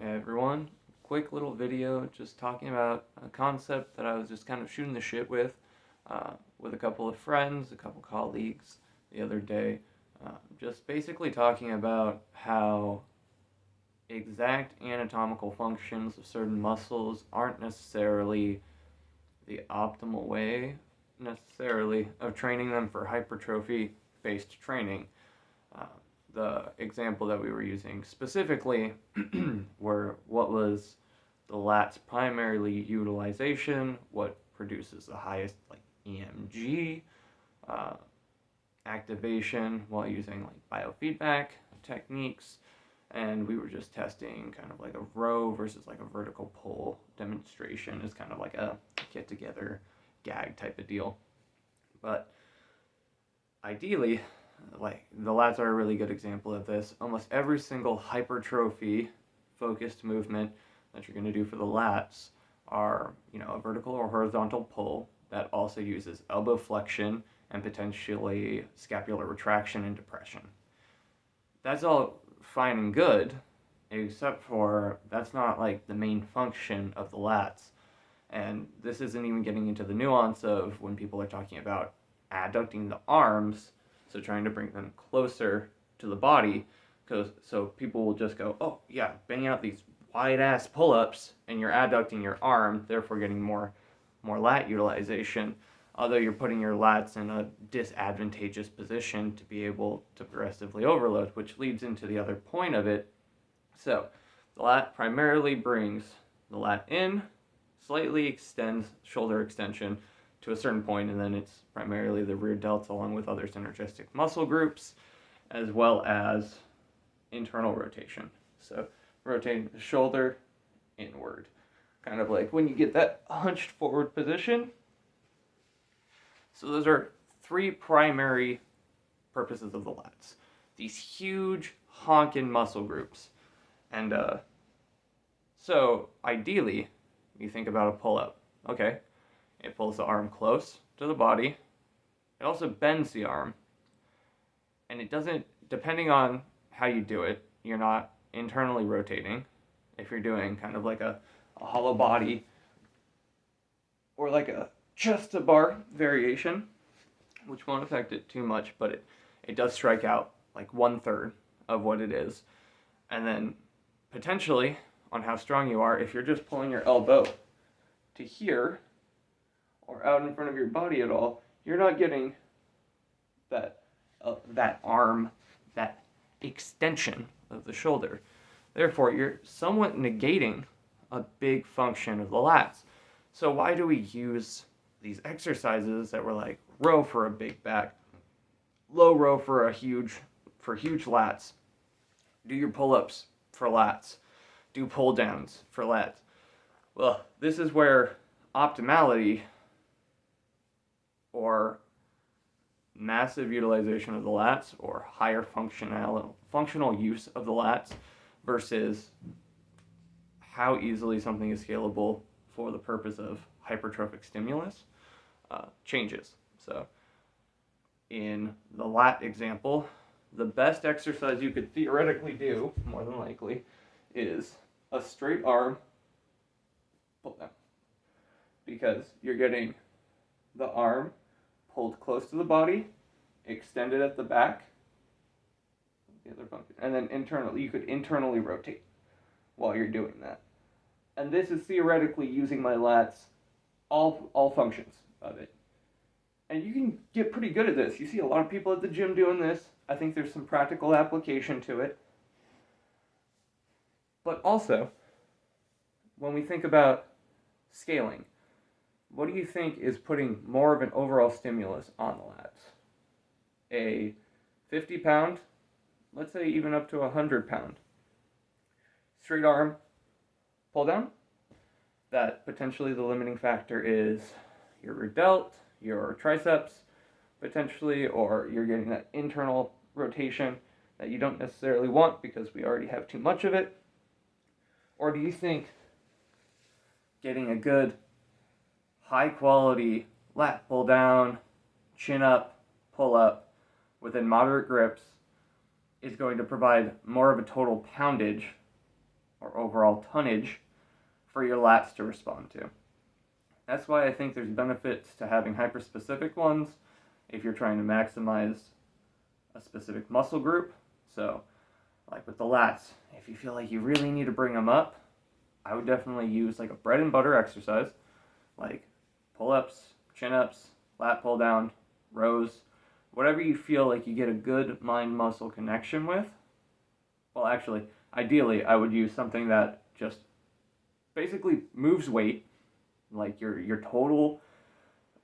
Hey everyone, quick little video just talking about a concept that I was just kind of shooting the shit with a couple of friends, a couple colleagues the other day. Just basically talking about how exact anatomical functions of certain muscles aren't necessarily the optimal way, necessarily, of training them for hypertrophy based training. Uh, the example that we were using specifically were what was the lat's primarily utilization, what produces the highest like EMG uh, activation while using like biofeedback techniques, and we were just testing kind of like a row versus like a vertical pull demonstration is kind of like a get together gag type of deal. But ideally, like the lats are a really good example of this. Almost every single hypertrophy focused movement that you're going to do for the lats are, a vertical or horizontal pull that also uses elbow flexion and potentially scapular retraction and depression. That's all fine and good, except for that's not like the main function of the lats. And this isn't even getting into the nuance of when people are talking about adducting the arms, so trying to bring them closer to the body, because so people will just go, oh yeah, bang out these wide ass pull-ups, and you're adducting your arm, therefore getting more lat utilization. Although you're putting your lats in a disadvantageous position to be able to progressively overload, which leads into the other point of it. So the lat primarily brings the lat in, slightly extends shoulder extension to a certain point, and then it's primarily the rear delts along with other synergistic muscle groups, as well as internal rotation. So rotating the shoulder inward. Kind of like when you get that hunched forward position. So those are three primary purposes of the lats. These huge honkin' muscle groups. And so ideally, you think about a pull-up. Okay, it pulls the arm close to the body. It also bends the arm. And it doesn't, depending on how you do it, you're not internally rotating. If you're doing kind of like a hollow body or like a chest to bar variation, which won't affect it too much, but it does strike out like 1/3 of what it is. And then potentially, on how strong you are, if you're just pulling your elbow to here or out in front of your body at all, you're not getting that arm, that extension of the shoulder. Therefore, you're somewhat negating a big function of the lats. So why do we use these exercises that were like row for a big back, low row for huge lats, do your pull-ups for lats, do pull downs for lats? Well, this is where optimality or massive utilization of the lats or higher functional use of the lats versus how easily something is scalable for the purpose of hypertrophic stimulus changes. So in the lat example, the best exercise you could theoretically do, more than likely, is a straight arm pull down. Because you're getting the arm pulled close to the body, extended at the back, the other function, and then internally, you could internally rotate while you're doing that. And this is theoretically using my lats, all functions of it. And you can get pretty good at this. You see a lot of people at the gym doing this. I think there's some practical application to it. But also, when we think about scaling, what do you think is putting more of an overall stimulus on the lats? A 50-pound, let's say even up to a 100-pound straight arm pull down? That potentially the limiting factor is your rear delt, your triceps, potentially, or you're getting that internal rotation that you don't necessarily want because we already have too much of it? Or do you think getting a good high quality lat pull down, chin up, pull up within moderate grips is going to provide more of a total poundage or overall tonnage for your lats to respond to. That's why I think there's benefits to having hyper-specific ones if you're trying to maximize a specific muscle group. So, like with the lats, if you feel like you really need to bring them up, I would definitely use like a bread and butter exercise, like pull-ups, chin-ups, lat pull-down, rows, whatever you feel like you get a good mind-muscle connection with. Well, actually, ideally, I would use something that just basically moves weight, like your total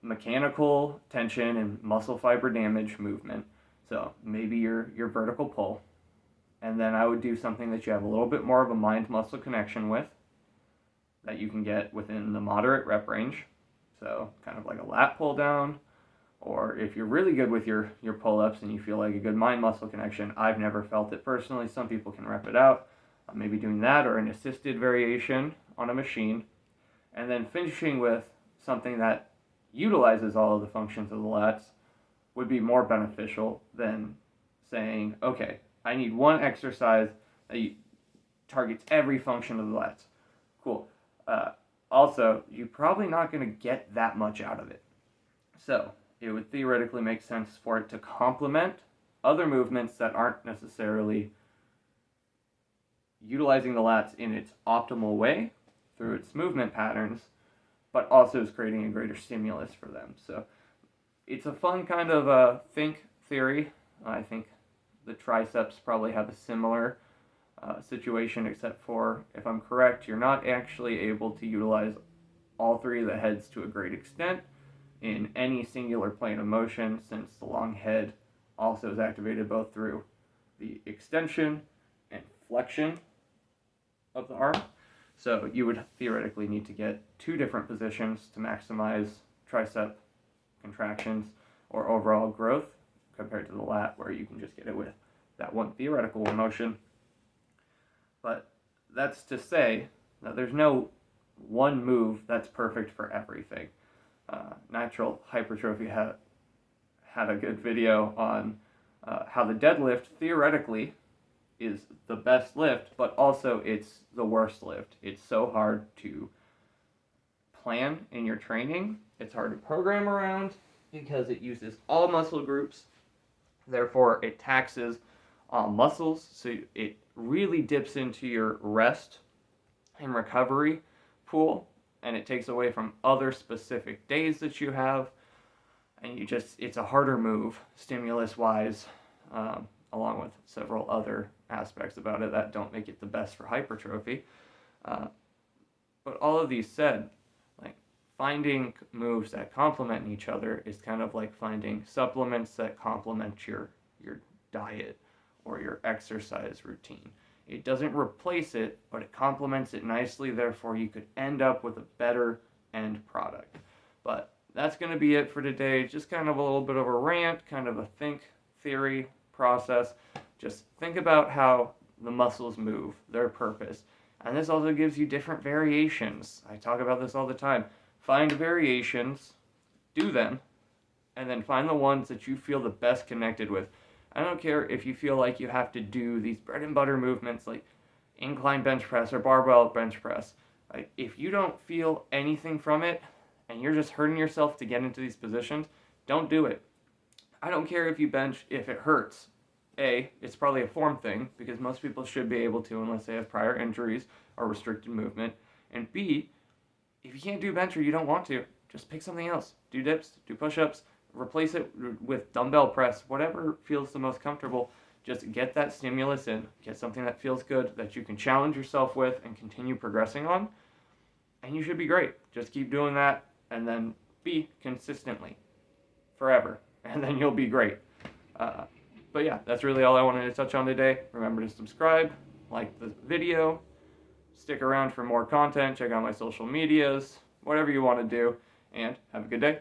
mechanical tension and muscle fiber damage movement. So maybe your vertical pull. And then I would do something that you have a little bit more of a mind-muscle connection with, that you can get within the moderate rep range. So kind of like a lat pull down, or if you're really good with your pull-ups and you feel like a good mind-muscle connection, I've never felt it personally. Some people can rep it out. Maybe doing that or an assisted variation on a machine. And then finishing with something that utilizes all of the functions of the lats would be more beneficial than saying, okay, I need one exercise that targets every function of the lats. Cool. Also, you're probably not going to get that much out of it. So it would theoretically make sense for it to complement other movements that aren't necessarily utilizing the lats in its optimal way through its movement patterns, but also is creating a greater stimulus for them. So it's a fun kind of think theory. I think the triceps probably have a similar situation, except for, if I'm correct, you're not actually able to utilize all three of the heads to a great extent in any singular plane of motion, since the long head also is activated both through the extension and flexion of the arm. So you would theoretically need to get two different positions to maximize tricep contractions or overall growth, compared to the lat, where you can just get it with that one theoretical motion. But that's to say that there's no one move that's perfect for everything. Natural Hypertrophy had a good video on how the deadlift theoretically is the best lift, but also it's the worst lift. It's so hard to plan in your training. It's hard to program around because it uses all muscle groups. Therefore, it taxes all muscles, so it really dips into your rest and recovery pool, and it takes away from other specific days that you have, and it's a harder move stimulus-wise, along with several other aspects about it that don't make it the best for hypertrophy. But all of these said, like, finding moves that complement each other is kind of like finding supplements that complement your diet or your exercise routine. It doesn't replace it, but it complements it nicely. Therefore, you could end up with a better end product. But that's going to be it for today. Just kind of a little bit of a rant, kind of a think theory process. Just think about how the muscles move, their purpose. And this also gives you different variations. I talk about this all the time. Find variations, do them, and then find the ones that you feel the best connected with. I don't care if you feel like you have to do these bread and butter movements like incline bench press or barbell bench press. Like, if you don't feel anything from it and you're just hurting yourself to get into these positions, don't do it. I don't care if you bench if it hurts. A, it's probably a form thing, because most people should be able to unless they have prior injuries or restricted movement. And B, if you can't do bench or you don't want to, just pick something else. Do dips, do push-ups, replace it with dumbbell press, whatever feels the most comfortable. Just get that stimulus in, get something that feels good, that you can challenge yourself with and continue progressing on, and you should be great. Just keep doing that, and then be consistently, forever, and then you'll be great. But yeah, that's really all I wanted to touch on today. Remember to subscribe, like the video, stick around for more content, check out my social medias, whatever you want to do, and have a good day.